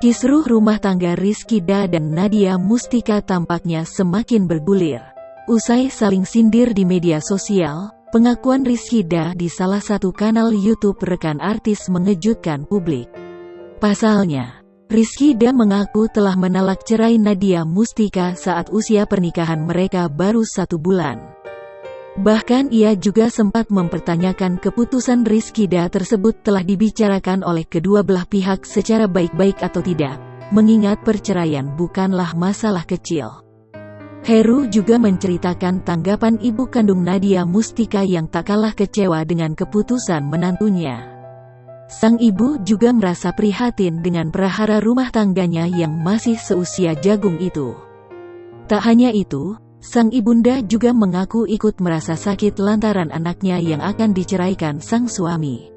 Kisruh rumah tangga Rizkyda dan Nadia Mustika tampaknya semakin bergulir. Usai saling sindir di media sosial, pengakuan Rizkyda di salah satu kanal YouTube rekan artis mengejutkan publik. Pasalnya, Rizkyda mengaku telah menolak cerai Nadia Mustika saat usia pernikahan mereka baru 1 bulan. Bahkan ia juga sempat mempertanyakan keputusan Rizkyda tersebut telah dibicarakan oleh kedua belah pihak secara baik-baik atau tidak, mengingat perceraian bukanlah masalah kecil. Heru juga menceritakan tanggapan ibu kandung Nadia Mustika yang tak kalah kecewa dengan keputusan menantunya. Sang ibu juga merasa prihatin dengan prahara rumah tangganya yang masih seusia jagung itu. Tak hanya itu, sang ibunda juga mengaku ikut merasa sakit lantaran anaknya yang akan diceraikan sang suami.